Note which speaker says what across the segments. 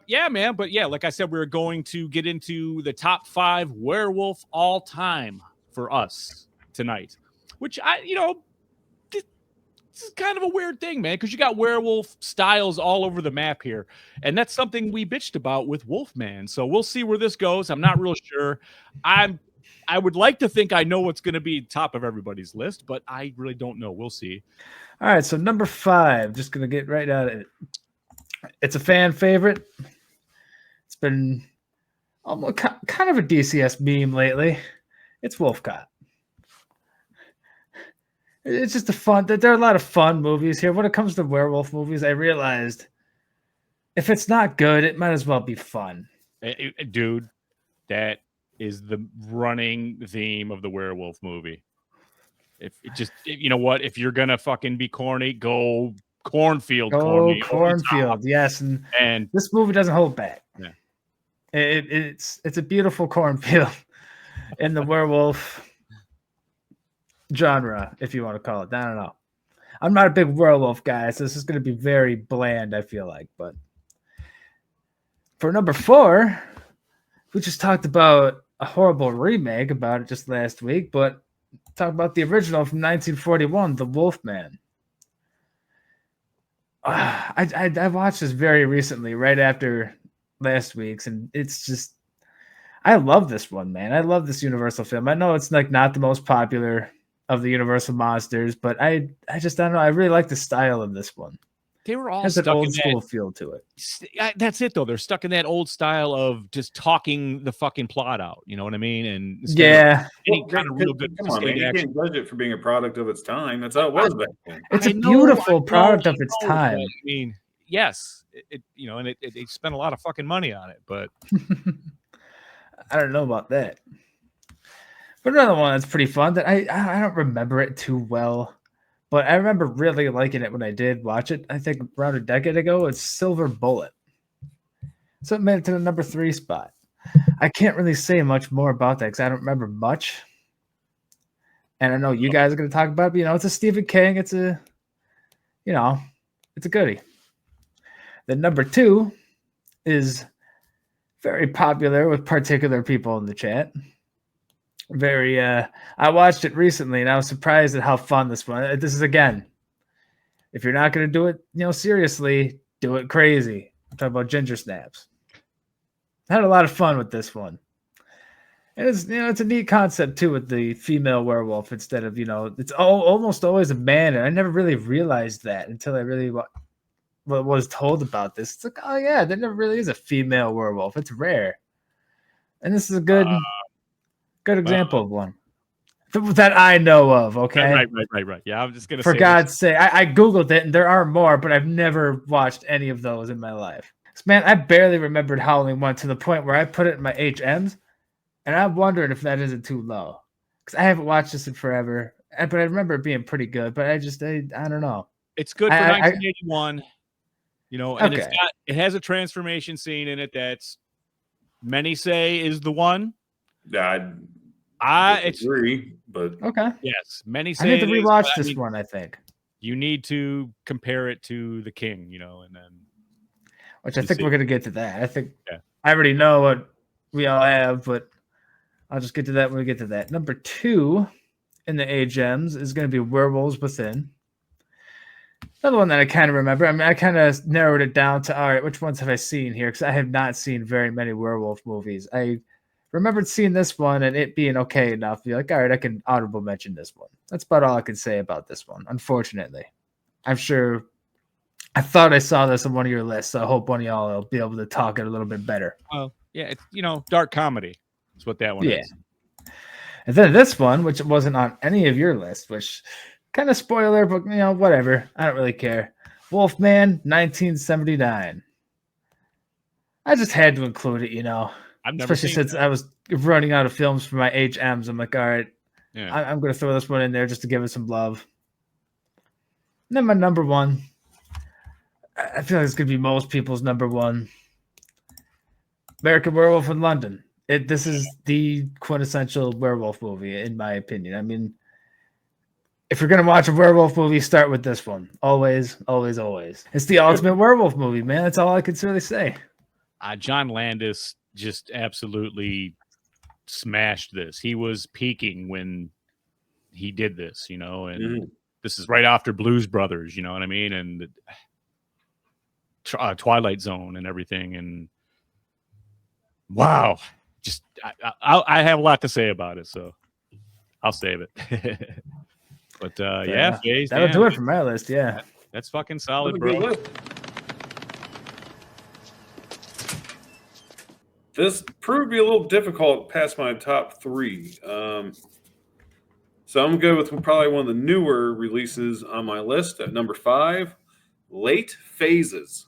Speaker 1: Yeah, man. But yeah, like I said, we're going to get into the top 5 werewolf all time for us tonight, which this is kind of a weird thing, man, because you got werewolf styles all over the map here. And that's something we bitched about with Wolfman. So we'll see where this goes. I'm not real sure. I would like to think I know what's going to be top of everybody's list, but I really don't know. We'll see.
Speaker 2: All right, so number 5, just going to get right out of it. It's a fan favorite. It's been almost kind of a DCS meme lately. It's Wolfcott. It's just there are a lot of fun movies here. When it comes to werewolf movies, I realized if it's not good, it might as well be fun.
Speaker 1: Dude, that is the running theme of the werewolf movie. You know what? If you're gonna fucking be corny, go cornfield.
Speaker 2: Cornfield, yes. And this movie doesn't hold back.
Speaker 1: Yeah.
Speaker 2: It's a beautiful cornfield in the werewolf genre, if you want to call it. I don't know. I'm not a big werewolf guy, so this is going to be very bland, I feel like. But for number 4, we just talked about a horrible remake about it just last week, but talk about the original from 1941, The Wolfman. I watched this very recently, right after last week's, and it's just, I love this one, man. I love this Universal film. I know it's like not the most popular of the Universal monsters, but I don't know. I really like the style of this one.
Speaker 1: They were all
Speaker 2: has an old school feel to it.
Speaker 1: That's it, though. They're stuck in that old style of just talking the fucking plot out. You know what I mean? And
Speaker 2: yeah,
Speaker 1: any kind of real good.
Speaker 3: Come on, man. You can't judge it for being a product of its time. That's how it was back then.
Speaker 2: It's a beautiful product of its time.
Speaker 1: I mean, yes, and they spent a lot of fucking money on it, but
Speaker 2: I don't know about that. But another one that's pretty fun that I don't remember it too well. But I remember really liking it when I did watch it. I think around a decade ago. It's Silver Bullet. So it made it to the number 3 spot. I can't really say much more about that because I don't remember much. And I know you guys are going to talk about it. But, it's a Stephen King. It's a goodie. The number 2 is very popular with particular people in the chat. I watched it recently and I was surprised at how fun this one. This is, again, if you're not going to do it, seriously, do it crazy. I'm talking about Ginger Snaps. I had a lot of fun with this one. And it's, it's a neat concept too with the female werewolf instead of, it's almost always a man. And I never really realized that until I really was told about this. It's like, oh yeah, there never really is a female werewolf. It's rare. And this is a good example of one that I know of. Okay.
Speaker 1: Right. Yeah. I'm just going to
Speaker 2: say, for God's sake, I Googled it and there are more, but I've never watched any of those in my life. Man, I barely remembered Howling 1 to the point where I put it in my HMs and I'm wondering if that isn't too low because I haven't watched this in forever, but I remember it being pretty good, but I don't know.
Speaker 1: It's good for 1981, and it has a transformation scene in it that's many say is the one.
Speaker 3: I agree, but
Speaker 2: okay.
Speaker 1: Yes, many say
Speaker 2: I need to rewatch this one. I think
Speaker 1: you need to compare it to The King, and then
Speaker 2: which I think we're gonna get to that. I think I already know what we all have, but I'll just get to that when we get to that. Number 2 in the AGEMs is going to be Werewolves Within. Another one that I kind of remember. I mean, I kind of narrowed it down to, all right, which ones have I seen here? Because I have not seen very many werewolf movies. I remembered seeing this one and it being okay enough to be like, all right, I can honorable mention this one. That's about all I can say about this one, unfortunately. I'm sure I thought I saw this on one of your lists, so I hope one of y'all will be able to talk it a little bit better.
Speaker 1: Oh, yeah, it's, dark comedy. That's what that one is.
Speaker 2: And then this one, which wasn't on any of your lists, which kind of spoiler, but whatever. I don't really care. Wolfman, 1979. I just had to include it,
Speaker 1: I've never
Speaker 2: especially since I was running out of films for my HMs. I'm like, all right,
Speaker 1: yeah.
Speaker 2: I'm going to throw this one in there just to give it some love. And then my number 1. I feel like it's going to be most people's number 1. American Werewolf in London. This is the quintessential werewolf movie, in my opinion. I mean, if you're going to watch a werewolf movie, start with this one. Always, always, always. It's the ultimate werewolf movie, man. That's all I can really say.
Speaker 1: John Landis just absolutely smashed this. He was peaking when he did this, and this is right after Blues Brothers, you know what I mean? And Twilight Zone and everything. And wow, just I have a lot to say about it, so I'll save it. But yeah, Faze,
Speaker 2: that'll do it for my list. Yeah,
Speaker 1: that's fucking solid, bro.
Speaker 3: This proved to be a little difficult past my top 3. So I'm going to go with probably one of the newer releases on my list at number 5, Late Phases.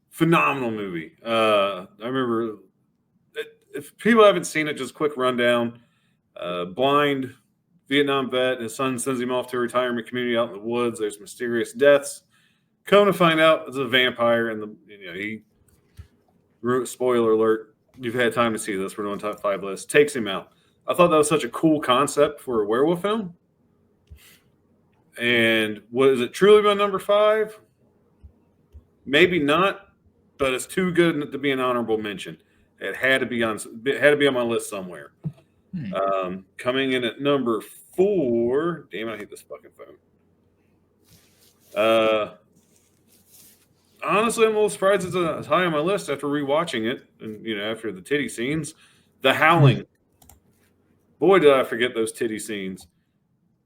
Speaker 3: Phenomenal movie. I remember, if people haven't seen it, just quick rundown. Blind Vietnam vet, his son sends him off to a retirement community out in the woods. There's mysterious deaths. Come to find out, it's a vampire, and he. Spoiler alert, you've had time to see this. We're doing top 5 list. Takes him out. I thought that was such a cool concept for a werewolf film. And was it truly my number 5? Maybe not, but it's too good to be an honorable mention. It had to be on my list somewhere. Coming in at number 4. Damn, I hate this fucking phone. Honestly, I'm a little surprised it's as high on my list after rewatching it, and after the titty scenes. The Howling. Boy, did I forget those titty scenes.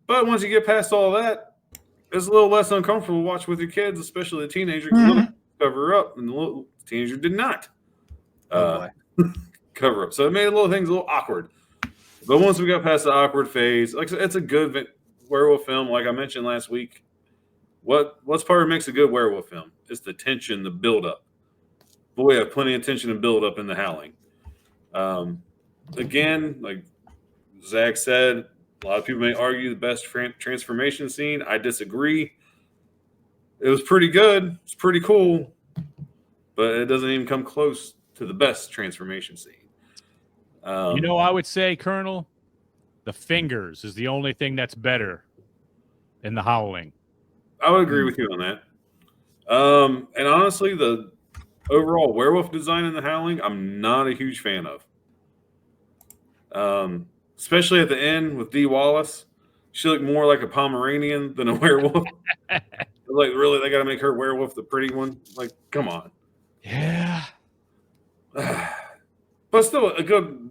Speaker 3: But once you get past all that, it's a little less uncomfortable to watch with your kids, especially the teenager. Cover up, and the little teenager did not cover up. So it made things a little awkward. But once we got past the awkward phase, like it's a good werewolf film. Like I mentioned last week, what's part of makes a good werewolf film? It's the tension, the build-up. Boy, I have plenty of tension and build-up in The Howling. Again, like Zach said, a lot of people may argue the best transformation scene. I disagree. It was pretty good. It's pretty cool. But it doesn't even come close to the best transformation scene.
Speaker 1: I would say, Colonel, the fingers is the only thing that's better in The Howling.
Speaker 3: I would agree with you on that. And honestly, the overall werewolf design in The Howling, I'm not a huge fan of. Especially at the end with Dee Wallace. She looked more like a Pomeranian than a werewolf. Like, really, they got to make her werewolf the pretty one? Like, come on.
Speaker 1: Yeah.
Speaker 3: But still, a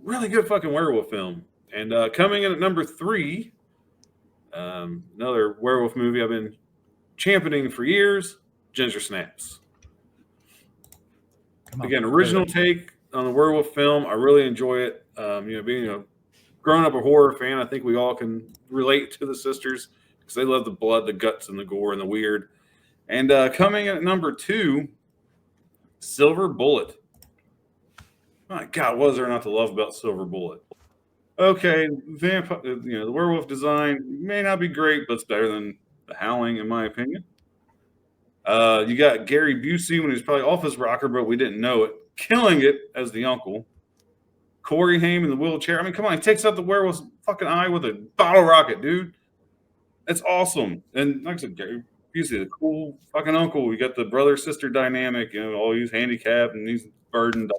Speaker 3: really good fucking werewolf film. And coming in at number 3, another werewolf movie I've been championing for years, Ginger Snaps. Again, original take on the werewolf film. I really enjoy it. Being growing up a horror fan, I think we all can relate to the sisters because they love the blood, the guts, and the gore and the weird. And coming in at number 2, Silver Bullet. My God, what is there not to love about Silver Bullet? Okay, the werewolf design may not be great, but it's better than The Howling, in my opinion. You got Gary Busey when he was probably off his rocker, but we didn't know it, killing it as the uncle. Corey Haim in the wheelchair. I mean, come on, he takes out the werewolf's fucking eye with a bottle rocket, dude. It's awesome. And like I said, Gary Busey, the cool fucking uncle. You got the brother-sister dynamic, all he's handicapped and he's burdened,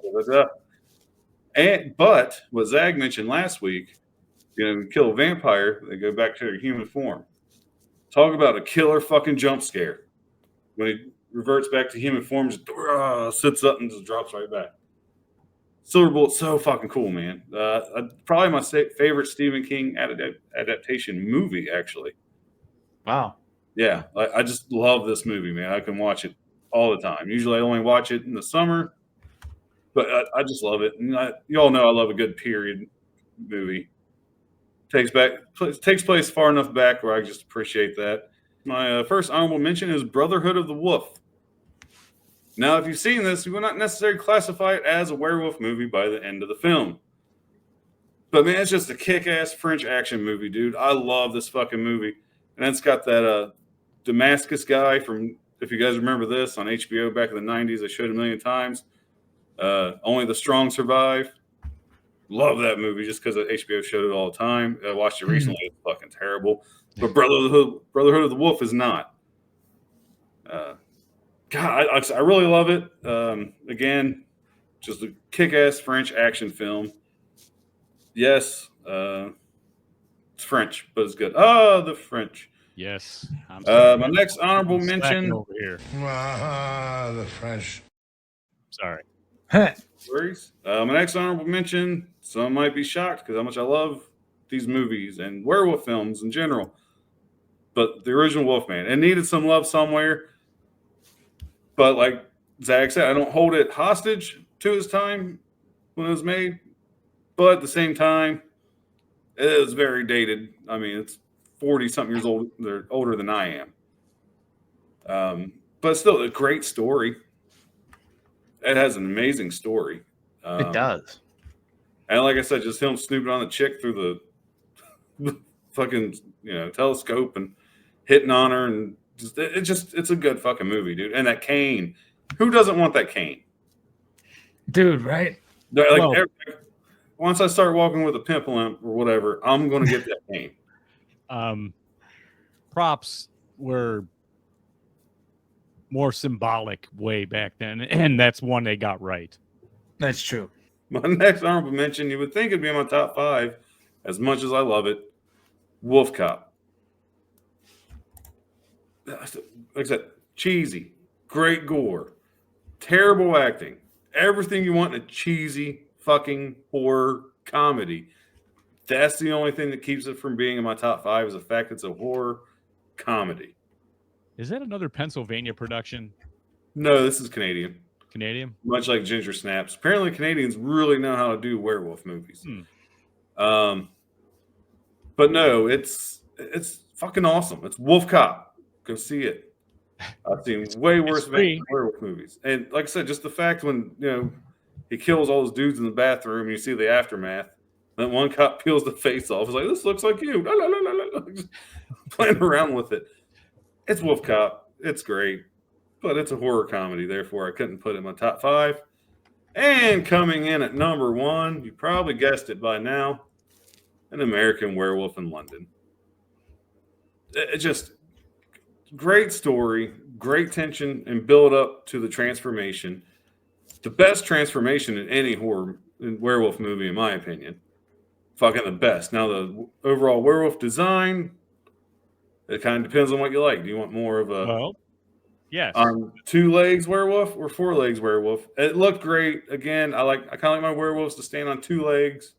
Speaker 3: but what Zag mentioned last week, kill a vampire, they go back to their human form. Talk about a killer fucking jump scare. When he reverts back to human form, just sits up and just drops right back. Silver Bullet's so fucking cool, man. Probably my favorite Stephen King adaptation movie, actually.
Speaker 2: Wow.
Speaker 3: Yeah, I just love this movie, man. I can watch it all the time. Usually I only watch it in the summer, but I just love it. And you all know I love a good period movie. Takes place far enough back where I just appreciate that. My first honorable mention is Brotherhood of the Wolf. Now, if you've seen this, you will not necessarily classify it as a werewolf movie by the end of the film. But man, it's just a kick-ass French action movie, dude. I love this fucking movie. And it's got that Damascus guy from, if you guys remember this, on HBO back in the 90s. I showed it a million times. Only the Strong Survive. Love that movie just because HBO showed it all the time. I watched it recently. It's fucking terrible. But Brotherhood of the Wolf is not. God, I really love it. Again, just a kick-ass French action film. Yes, it's French, but it's good. Oh, the French.
Speaker 1: Yes.
Speaker 3: My next honorable mention
Speaker 1: over here.
Speaker 4: The French.
Speaker 1: Sorry.
Speaker 3: worries. My next honorable mention. Some might be shocked because how much I love these movies and werewolf films in general. But the original Wolfman, it needed some love somewhere. But like Zach said, I don't hold it hostage to its time when it was made. But at the same time, it is very dated. I mean, it's 40-something years old. They're older than I am. But still, a great story. It has an amazing story.
Speaker 2: It does.
Speaker 3: And like I said, just him snooping on the chick through the fucking telescope and hitting on her, and it's a good fucking movie, dude. And that cane, who doesn't want that cane,
Speaker 2: dude? Right?
Speaker 3: Like once I start walking with a pimple limp or whatever, I'm gonna get that cane.
Speaker 1: Props were more symbolic way back then, and that's one they got right.
Speaker 2: That's true.
Speaker 3: My next honorable mention, you would think it'd be in my top 5, as much as I love it. Wolf Cop. Like I said, cheesy, great gore, terrible acting, everything you want in a cheesy fucking horror comedy. That's the only thing that keeps it from being in my top 5 is the fact it's a horror comedy.
Speaker 1: Is that another Pennsylvania production?
Speaker 3: No, this is Canadian.
Speaker 1: Canadian?
Speaker 3: Much like Ginger Snaps. Apparently Canadians really know how to do werewolf movies. But no, it's fucking awesome. It's Wolf Cop. Go see it. I've seen way worse werewolf movies. And like I said, just the fact when he kills all those dudes in the bathroom and you see the aftermath, then one cop peels the face off. It's like, this looks like you. Just playing around with it. It's Wolf Cop. It's great. But it's a horror comedy, therefore I couldn't put it in my top 5. And coming in at number 1, you probably guessed it by now, An American Werewolf in London. It just great story, great tension, and build up to the transformation. The best transformation in any horror werewolf movie, in my opinion. Fucking the best. Now, the overall werewolf design, it kind of depends on what you like. Do you want more of a
Speaker 1: yes,
Speaker 3: 2 legs werewolf or 4 legs werewolf? It looked great. Again, I kind of like my werewolves to stand on 2 legs,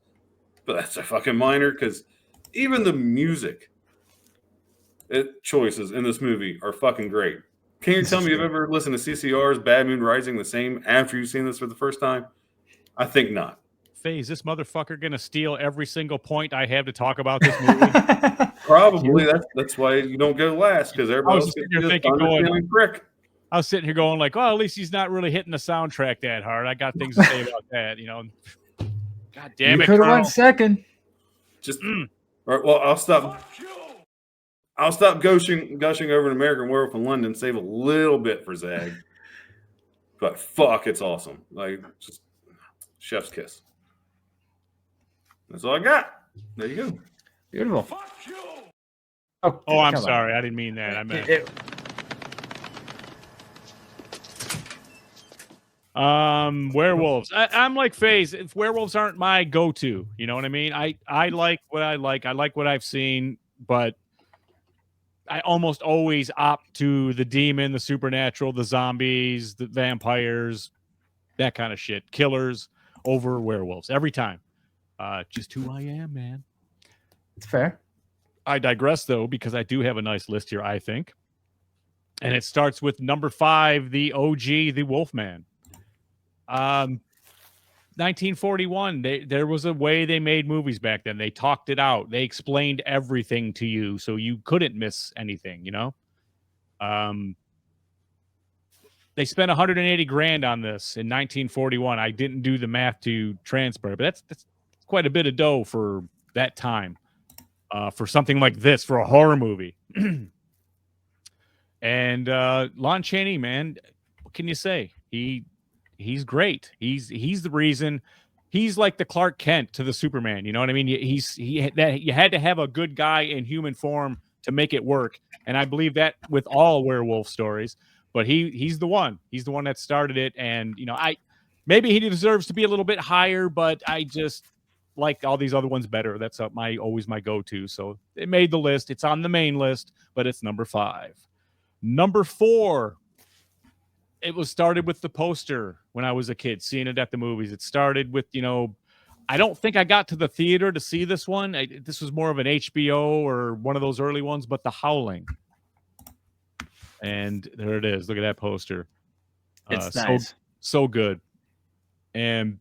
Speaker 3: but that's a fucking minor because even the music choices in this movie are fucking great. Can you tell me you've ever listened to CCR's Bad Moon Rising the same after you've seen this for the first time? I think not.
Speaker 1: Is this motherfucker gonna steal every single point I have to talk about this movie?
Speaker 3: Probably. That's why you don't go last, because everybody else gets
Speaker 1: I was sitting here going like, well, at least he's not really hitting the soundtrack that hard. I got things to say about that, God damn it!
Speaker 2: You could have went second.
Speaker 3: Just all right. Well, I'll stop gushing over an American Werewolf in London. Save a little bit for Zag, but fuck, it's awesome. Like just chef's kiss. That's all I got. There you go.
Speaker 2: Beautiful.
Speaker 4: Fuck you.
Speaker 2: Oh,
Speaker 1: I'm sorry. I didn't mean that. I meant. Werewolves. I'm like FaZe. If werewolves aren't my go-to, you know what I mean? I like what I like. I like what I've seen, but I almost always opt to the demon, the supernatural, the zombies, the vampires, that kind of shit. Killers over werewolves every time. Just who I am, man.
Speaker 2: It's fair.
Speaker 1: I digress, though, because I do have a nice list here, I think. And it starts with number 5, the OG, the Wolfman. 1941, there was a way they made movies back then. They talked it out. They explained everything to you, so you couldn't miss anything, They spent $180,000 on this in 1941. I didn't do the math to transfer, but that's quite a bit of dough for that time. For something like this, for a horror movie. And Lon Chaney, man, what can you say? He's great. He's the reason. He's like the Clark Kent to the Superman. You know what I mean? You had to have a good guy in human form to make it work. And I believe that with all werewolf stories. but he's the one. He's the one that started it, and maybe he deserves to be a little bit higher, but I just like all these other ones better. That's always my go-to. So it made the list. It's on the main list, but it's number 5. Number 4. It was started with the poster when I was a kid, seeing it at the movies. It started with, I don't think I got to the theater to see this one. This was more of an HBO or one of those early ones, but The Howling. And there it is. Look at that poster.
Speaker 2: It's nice.
Speaker 1: So good. And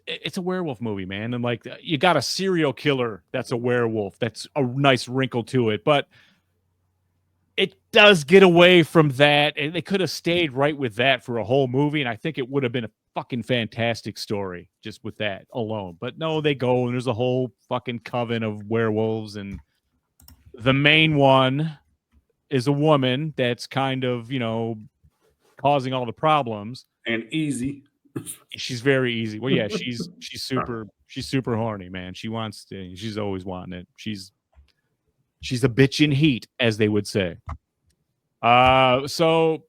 Speaker 1: it's a werewolf movie, man. And like, you got a serial killer that's a werewolf. That's a nice wrinkle to it. But it does get away from that, and they could have stayed right with that for a whole movie, and I think it would have been a fucking fantastic story just with that alone. But no, they go, and there's a whole fucking coven of werewolves, and the main one is a woman that's kind of, causing all the problems.
Speaker 3: And easy.
Speaker 1: She's very easy. Well, yeah, she's super horny, man. She's always wanting it. She's a bitch in heat, as they would say. So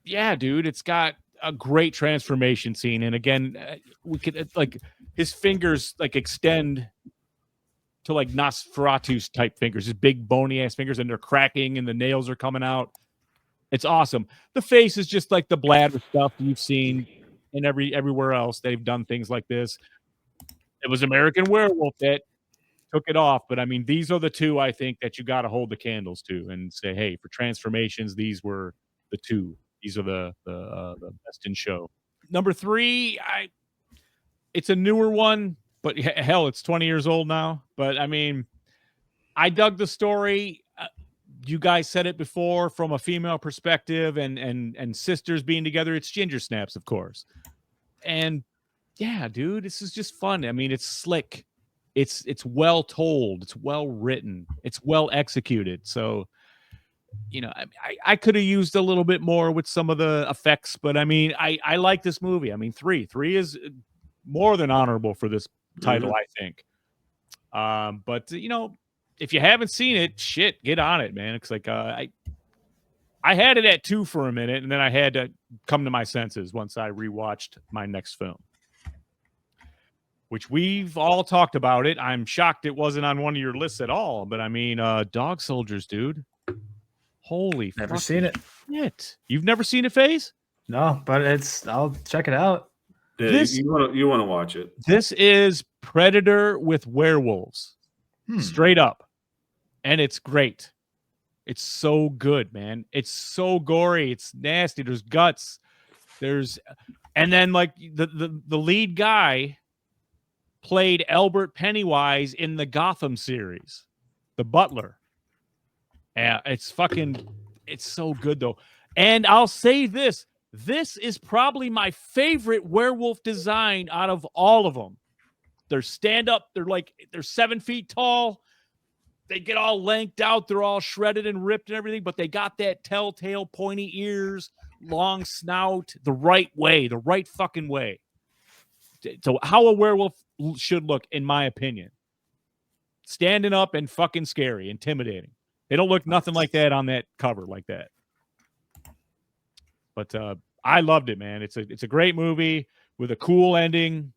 Speaker 1: yeah, dude, it's got a great transformation scene. And again, we could his fingers extend to like Nosferatu's type fingers, his big bony ass fingers, and they're cracking and the nails are coming out. It's awesome. The face is just like the bladder stuff you've seen in everywhere else. They've done things like this. It was American Werewolf that took it off, but I mean, these are the two I think that you got to hold the candles to and say, hey, for transformations, these were the two. These are the best in show. Number 3, it's a newer one, but hell, it's 20 years old now. But I mean, I dug the story. You guys said it before from a female perspective, and sisters being together. It's Ginger Snaps, of course. And yeah, dude, this is just fun. I mean, it's slick. It's well told. It's well written. It's well executed. So, I could have used a little bit more with some of the effects, but I mean, I like this movie. I mean, 3 is more than honorable for this title, I think. But if you haven't seen it, shit, get on it, man. It's like I had it at 2 for a minute, and then I had to come to my senses once I rewatched my next film, which we've all talked about it. I'm shocked it wasn't on one of your lists at all. But I mean, Dog Soldiers, dude. Holy
Speaker 2: never seen it.
Speaker 1: Shit. You've never seen it, FaZe?
Speaker 2: No, but I'll check it out.
Speaker 3: Yeah, you want to watch it.
Speaker 1: This is Predator with werewolves. Straight up. And it's great. It's so good, man. It's so gory. It's nasty. There's guts. And then like the lead guy played Albert Pennywise in the Gotham series, the Butler. Yeah, it's so good though. And I'll say this is probably my favorite werewolf design out of all of them. They're stand up. They're 7 feet tall. They get all lanked out. They're all shredded and ripped and everything, but they got that telltale pointy ears, long snout, the right way, the right fucking way. So how a werewolf should look, in my opinion. Standing up and fucking scary, intimidating. They don't look nothing like that on that cover like that. But I loved it, man. It's a great movie with a cool ending.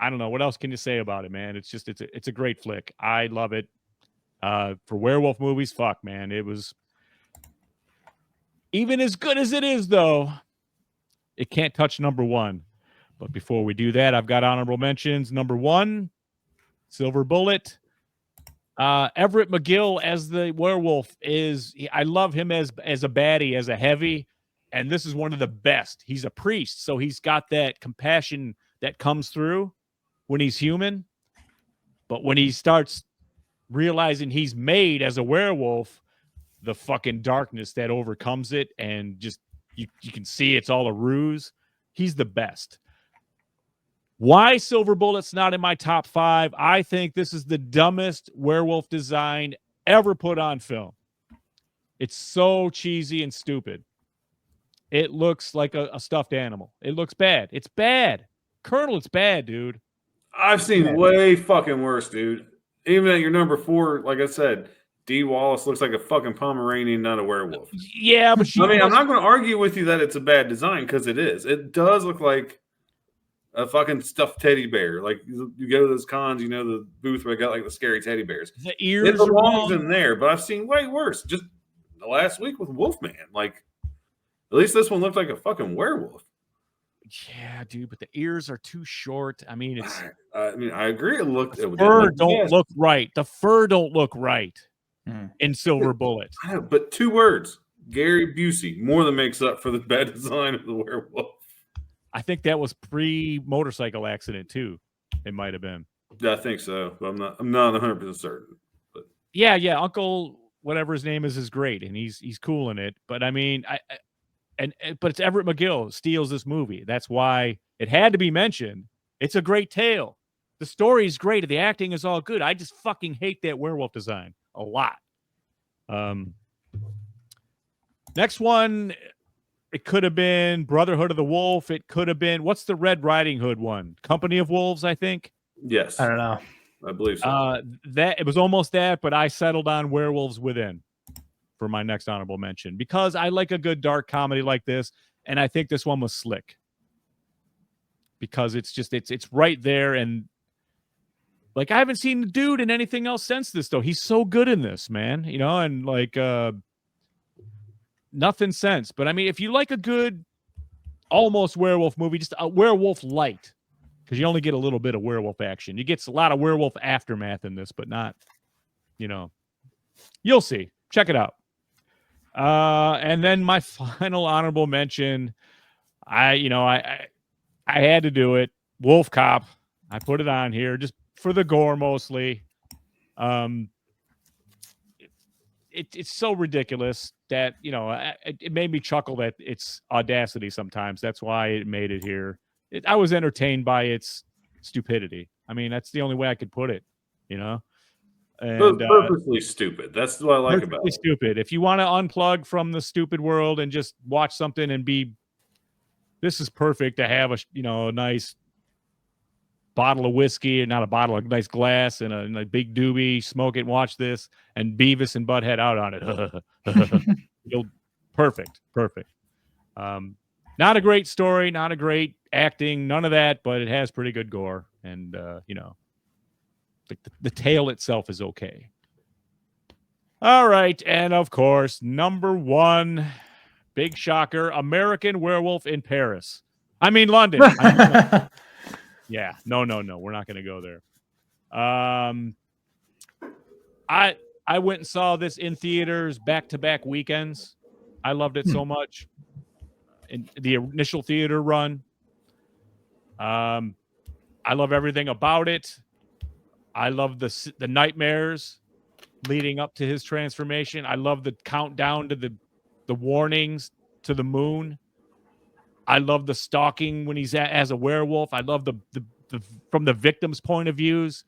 Speaker 1: I don't know what else can you say about it, man. It's a great flick. I love it. For werewolf movies, fuck, man. It was even as good as it is, though. It can't touch number 1. But before we do that, I've got honorable mentions. Number 1, Silver Bullet. Everett McGill as the werewolf I love him as a baddie, as a heavy, and this is one of the best. He's a priest, so he's got that compassion that comes through when he's human. But when he starts realizing he's made as a werewolf, the fucking darkness that overcomes it, and just you can see it's all a ruse. He's the best. Why Silver Bullet's not in my top 5? I think this is the dumbest werewolf design ever put on film. It's so cheesy and stupid. It looks like a stuffed animal. It looks bad. It's bad. Colonel, it's bad, dude.
Speaker 3: I've seen way fucking worse, dude. Even at your number 4, like I said, Dee Wallace looks like a fucking Pomeranian, not a werewolf.
Speaker 1: Yeah, but
Speaker 3: I'm not going to argue with you that it's a bad design because it is. It does look like a fucking stuffed teddy bear. Like you go to those cons, the booth where they got like the scary teddy bears.
Speaker 1: The ears
Speaker 3: it belongs in there, but I've seen way worse. Just the last week with Wolfman. Like, at least this one looked like a fucking werewolf.
Speaker 1: Yeah, dude, but the ears are too short. I mean,
Speaker 3: I agree.
Speaker 1: The fur don't look right. The fur don't look right in Silver Bullet.
Speaker 3: But 2 words: Gary Busey more than makes up for the bad design of the werewolf.
Speaker 1: I think that was pre-motorcycle accident too. It might have been.
Speaker 3: Yeah, I think so. But I'm not 100% certain. But
Speaker 1: yeah, Uncle whatever his name is great, and he's cool in it. But I mean, but it's Everett McGill steals this movie. That's why it had to be mentioned. It's a great tale. The story is great. The acting is all good. I just fucking hate that werewolf design a lot. Next one, it could have been Brotherhood of the Wolf. It could have been, what's the Red Riding Hood one? Company of Wolves, I think.
Speaker 3: Yes.
Speaker 2: I don't know.
Speaker 3: I believe so.
Speaker 1: It was almost that, but I settled on Werewolves Within for my next honorable mention because I like a good dark comedy like this, and I think this one was slick because it's right there, and like I haven't seen the dude in anything else since this though. He's so good in this, man, and like nothing since. But I mean, if you like a good almost werewolf movie, just a werewolf light, because you only get a little bit of werewolf action. You get a lot of werewolf aftermath in this, but not, you'll see. Check it out. And then my final honorable mention, I had to do it. Wolf Cop. I put it on here just for the gore mostly. It's so ridiculous that, it made me chuckle at its audacity sometimes. That's why it made it here. I was entertained by its stupidity. I mean, that's the only way I could put it, And
Speaker 3: purposely stupid. That's what I like about it.
Speaker 1: Stupid. If you want to unplug from the stupid world and just watch something and this is perfect to have a nice bottle of whiskey, and not a bottle, a nice glass and a big doobie, smoke it and watch this, and Beavis and Butthead out on it. Perfect. Not a great story, not a great acting, none of that, but it has pretty good gore. And, the tale itself is okay. All right. And of course, number 1, big shocker, American Werewolf in Paris. I mean, London. Yeah. No. We're not going to go there. I went and saw this in theaters back-to-back weekends. I loved it so much. In the initial theater run. I love everything about it. I love the nightmares leading up to his transformation. I love the countdown to the warnings to the moon. I love the stalking when he's as a werewolf. I love the from the victim's point of views.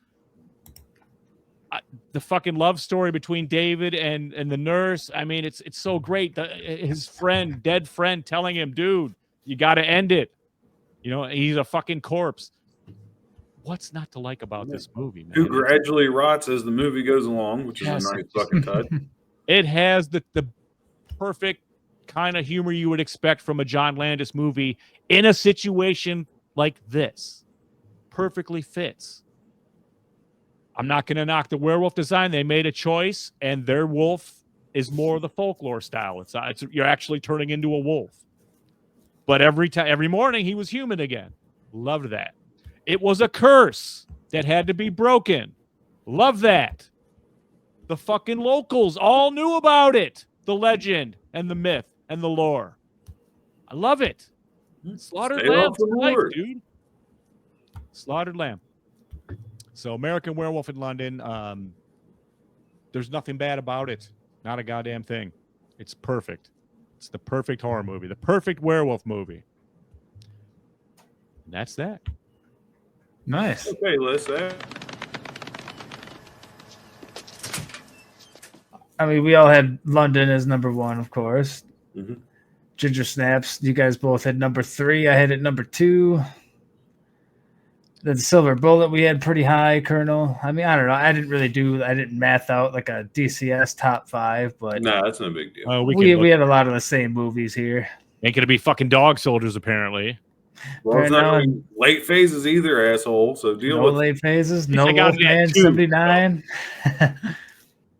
Speaker 1: The fucking love story between David and the nurse. I mean, it's so great. His dead friend telling him, dude, you got to end it. He's a fucking corpse. What's not to like about this movie, man?
Speaker 3: Who gradually rots as the movie goes along, which is a nice fucking touch.
Speaker 1: It has the perfect kind of humor you would expect from a John Landis movie in a situation like this. Perfectly fits. I'm not going to knock the werewolf design. They made a choice, and their wolf is more the folklore style. It's you're actually turning into a wolf. But every morning he was human again. Loved that. It was a curse that had to be broken. Love that. The fucking locals all knew about it. The legend and the myth and the lore. I love it. Slaughtered lamb for life, dude. Slaughtered lamb. So American Werewolf in London, there's nothing bad about it. Not a goddamn thing. It's perfect. It's the perfect horror movie. The perfect werewolf movie. And that's that.
Speaker 2: Nice.
Speaker 3: Okay, Liz.
Speaker 2: I mean, we all had London as number 1, of course.
Speaker 3: Mm-hmm.
Speaker 2: Ginger Snaps. You guys both had number 3. I had it number 2. The silver bullet we had pretty high, Colonel. I mean, I don't know. I didn't math out like a DCS top 5, but
Speaker 3: No, that's no big deal.
Speaker 2: We had a lot of the same movies here.
Speaker 1: Ain't gonna be fucking dog soldiers apparently.
Speaker 3: Well, it's not really late phases either, asshole. So deal with
Speaker 2: late phases. No
Speaker 1: I got
Speaker 2: Wolfman 79.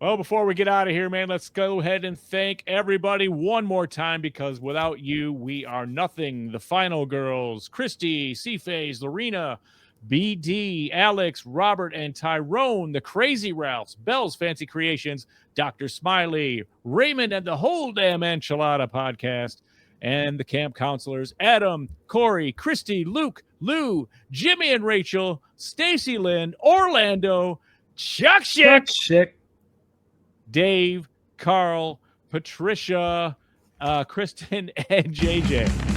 Speaker 1: Well, before we get out of here, man, let's go ahead and thank everybody one more time, because without you, we are nothing. The Final Girls, Christy, C-Phase, Lorena, BD, Alex, Robert, and Tyrone, the Crazy Ralphs, Bell's Fancy Creations, Dr. Smiley, Raymond, and the whole damn Enchilada podcast, and the camp counselors, Adam, Corey, Christy, Luke, Lou, Jimmy and Rachel, Stacy Lynn, Orlando, Chuck Schick, Dave, Carl, Patricia, Kristen, and JJ.